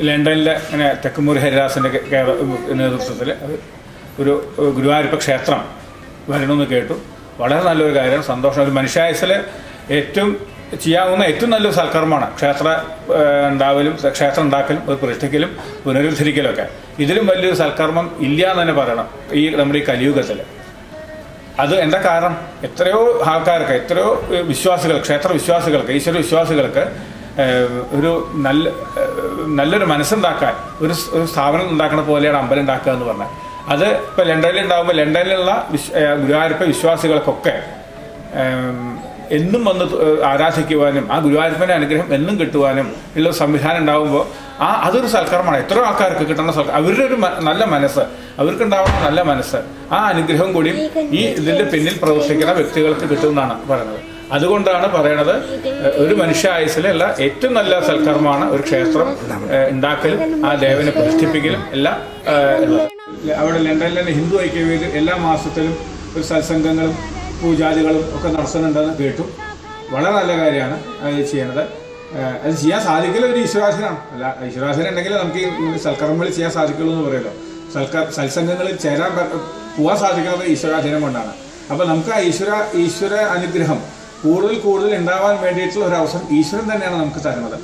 ലണ്ടനിലെ ഇങ്ങനെ തെക്കുമുറി ഹരിദാസിൻ്റെ നേതൃത്വത്തിൽ ഒരു ഗുരുവായൂരപ്പ ക്ഷേത്രം വരണമെന്ന് കേട്ടു. വളരെ നല്ലൊരു കാര്യം, സന്തോഷം. ഒരു മനുഷ്യായുസ്സിൽ ഏറ്റവും ചെയ്യാവുന്ന ഏറ്റവും നല്ലൊരു സൽക്കർമ്മമാണ് ക്ഷേത്രം ഉണ്ടാക്കലും പ്രതിഷ്ഠിക്കലും പുനരുദ്ധരിക്കലൊക്കെ. ഇതിലും വലിയൊരു സൽക്കർമ്മം ഇല്ല എന്ന് തന്നെ പറയണം നമ്മുടെ ഈ കലിയുഗത്തിൽ. അത് എന്താ കാരണം? എത്രയോ ആൾക്കാർക്ക്, എത്രയോ വിശ്വാസികൾ, ക്ഷേത്ര വിശ്വാസികൾക്ക്, ഈശ്വര വിശ്വാസികൾക്ക് ഒരു നല്ലൊരു മനസ്സുണ്ടാക്കാൻ ഒരു സ്ഥാപനം ഉണ്ടാക്കുന്ന പോലെയാണ് അമ്പലം ഉണ്ടാക്കുക എന്ന് പറഞ്ഞാൽ. അത് ഇപ്പോൾ ലണ്ടനിൽ ഉണ്ടാകുമ്പോൾ ലണ്ടനിലുള്ള ഗുരുവായൂരപ്പ വിശ്വാസികൾക്കൊക്കെ എന്നും വന്ന് ആരാധിക്കുവാനും ആ ഗുരുവായൂരപ്പൻ്റെ അനുഗ്രഹം എന്നും കിട്ടുവാനും ഉള്ള സംവിധാനം ഉണ്ടാകുമ്പോൾ അതൊരു സൽക്കർമ്മമാണ്. എത്രയോ ആൾക്കാർക്ക് കിട്ടുന്ന അവരുടെ ഒരു നല്ല മനസ്സ്, അവർക്കുണ്ടാവുന്ന നല്ല മനസ്സ്, ആ അനുഗ്രഹം കൂടി ഈ ഇതിൻ്റെ പിന്നിൽ പ്രവർത്തിക്കുന്ന വ്യക്തികൾക്ക് കിട്ടുമെന്നാണ് പറയുന്നത്. അതുകൊണ്ടാണ് പറയണത് ഒരു മനുഷ്യായുസ്സിലുള്ള ഏറ്റവും നല്ല സൽക്കർമ്മമാണ് ഒരു ക്ഷേത്രം ഉണ്ടാക്കലും ആ ദേവനെ പ്രതിഷ്ഠിപ്പിക്കലും എല്ലാം ഉള്ളത്. അവിടെ ലണ്ടനിൽ തന്നെ ഹിന്ദു ഐക്യവേദി എല്ലാ മാസത്തിലും ഒരു സത്സംഗങ്ങളും പൂജാദികളും ഒക്കെ നടത്തുന്നുണ്ടെന്ന് കേട്ടു. വളരെ നല്ല കാര്യമാണ് അത് ചെയ്യണത്. അത് ചെയ്യാൻ സാധിക്കലും ഒരു ഈശ്വരാധീനമാണ്. അല്ല, ഈശ്വരാധീനം ഉണ്ടെങ്കിൽ നമുക്ക് ഈ സൽക്കർമ്മങ്ങളിൽ ചെയ്യാൻ സാധിക്കുള്ളൂ എന്ന് പറയുമല്ലോ. സത്സംഗങ്ങളിൽ പോകാൻ സാധിക്കുന്നത് ഈശ്വരാധീനം കൊണ്ടാണ്. അപ്പോൾ നമുക്ക് ആ ഈശ്വര അനുഗ്രഹം കൂടുതൽ ഉണ്ടാവാൻ വേണ്ടിയിട്ടുള്ള ഒരു അവസരം ഈശ്വരൻ തന്നെയാണ് നമുക്ക് തരുന്നത്.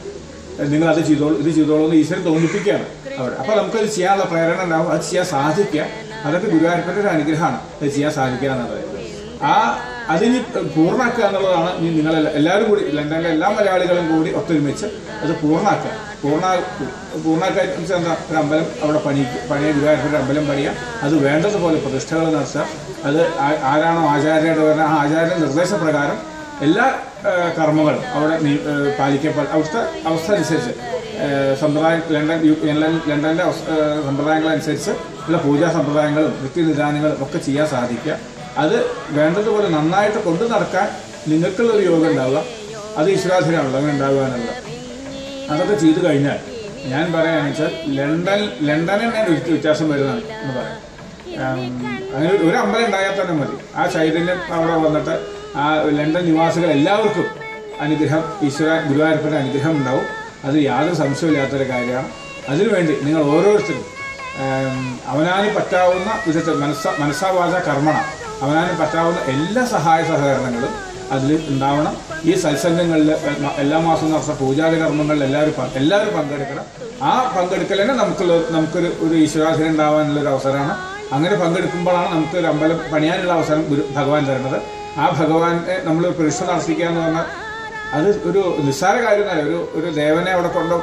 നിങ്ങൾ അത് ചെയ്തോളൂ, ഇത് ചെയ്തോളൂ എന്ന് ഈശ്വരൻ തോന്നിപ്പിക്കുകയാണ് അവിടെ. അപ്പോൾ നമുക്കത് ചെയ്യാനുള്ള പ്രേരണ ഉണ്ടാവും, അത് ചെയ്യാൻ സാധിക്കുക. അതൊക്കെ ഗുരുവായൂരപ്പൻ്റെ ഒരു അനുഗ്രഹമാണ്, അത് ചെയ്യാൻ സാധിക്കുക എന്നുള്ളത്. അതിനി പൂർണ്ണമാക്കുക എന്നുള്ളതാണ്. നിങ്ങൾ എല്ലാവരും കൂടി, ലണ്ടനിലെ എല്ലാ മലയാളികളും കൂടി ഒത്തൊരുമിച്ച് അത് പൂർണ്ണമാക്കുക. പൂർണ്ണമാക്കുക എന്താ? ഒരു അമ്പലം അവിടെ പണിയ ഗുരുവായൂരപ്പൻ്റെ അമ്പലം പണിയുക, അത് വേണ്ടതുപോലെ പ്രതിഷ്ഠകൾ നടത്തുക. അത് ആരാണോ ആചാര്യയുടെ വരുന്ന ആ ആചാര്യ നിർദ്ദേശപ്രകാരം എല്ലാ കർമ്മങ്ങളും അവിടെ അവിടുത്തെ അവസ്ഥ അനുസരിച്ച് സമ്പ്രദായം ലണ്ടനിലെ സമ്പ്രദായങ്ങളനുസരിച്ച് ഉള്ള പൂജാ സമ്പ്രദായങ്ങളും നിത്യനിദാനങ്ങളും ഒക്കെ ചെയ്യാൻ സാധിക്കുക. അത് വേണ്ടതുപോലെ നന്നായിട്ട് കൊണ്ടു നടക്കാൻ നിങ്ങൾക്കുള്ളൊരു യോഗം ഉണ്ടാവുക. അത് ഈശ്വരാധീനമാണല്ലോ അങ്ങനെ ഉണ്ടാവുക എന്നുള്ളത്. അതൊക്കെ ചെയ്തു കഴിഞ്ഞാൽ ഞാൻ പറയുകയാണെന്ന് വെച്ചാൽ ലണ്ടനിൽ തന്നെ ഒരു വ്യത്യാസം വരുന്നതാണ് എന്ന് പറയാം. അങ്ങനെ ഒരു അമ്പലം ഉണ്ടായാൽ തന്നെ മതി. ആ ചൈതന്യം അവിടെ വന്നിട്ട് ആ ലണ്ടൻ നിവാസികൾ എല്ലാവർക്കും അനുഗ്രഹം, ഗുരുവായൂരപ്പൻ്റെ അനുഗ്രഹം ഉണ്ടാവും. അത് യാതൊരു സംശയമില്ലാത്തൊരു കാര്യമാണ്. അതിനുവേണ്ടി നിങ്ങൾ ഓരോരുത്തരും അവനാന് പറ്റാവുന്ന വിധത്തിൽ മനസ്സാവാച കർമ്മണ അവനാന് പറ്റാവുന്ന എല്ലാ സഹായ സഹകരണങ്ങളും അതിൽ ഉണ്ടാവണം. ഈ സത്സംഗങ്ങളിൽ എല്ലാ മാസവും നടത്തുന്ന പൂജാതി കർമ്മങ്ങളിൽ എല്ലാവരും പങ്കെടുക്കണം. ആ പങ്കെടുക്കൽ തന്നെ നമുക്കൊരു ഈശ്വരാധീനം ഉണ്ടാവാനുള്ളൊരു അവസരമാണ്. അങ്ങനെ പങ്കെടുക്കുമ്പോഴാണ് നമുക്കൊരു അമ്പലം പണിയാനുള്ള അവസരം ഭഗവാൻ തരുന്നത്. ആ ഭഗവാനെ നമ്മൾ പ്രതിഷ്ഠ നടത്തിക്കുക എന്ന് പറഞ്ഞാൽ അത് ഒരു നിസ്സാര കാര്യമല്ല. ഒരു ദേവനെ അവിടെ കൊണ്ട്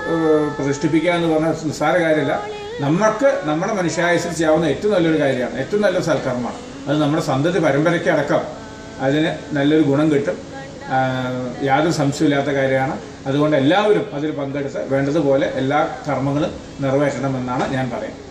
പ്രതിഷ്ഠിപ്പിക്കുക എന്ന് പറഞ്ഞാൽ നിസ്സാര കാര്യമല്ല. നമ്മുടെ മനുഷ്യായുസ്സിൽ ചെയ്യാവുന്ന ഏറ്റവും നല്ലൊരു കാര്യമാണ്, ഏറ്റവും നല്ലൊരു സൽക്കർമ്മമാണ്. അത് നമ്മുടെ സന്തതി പരമ്പരയ്ക്ക് അടക്കം അതിന് നല്ലൊരു ഗുണം കിട്ടും, യാതൊരു സംശയമില്ലാത്ത കാര്യമാണ്. അതുകൊണ്ട് എല്ലാവരും അതിൽ പങ്കെടുത്ത് വേണ്ടതുപോലെ എല്ലാ കർമ്മങ്ങളും നിറവേറ്റണമെന്നാണ് ഞാൻ പറയുന്നത്.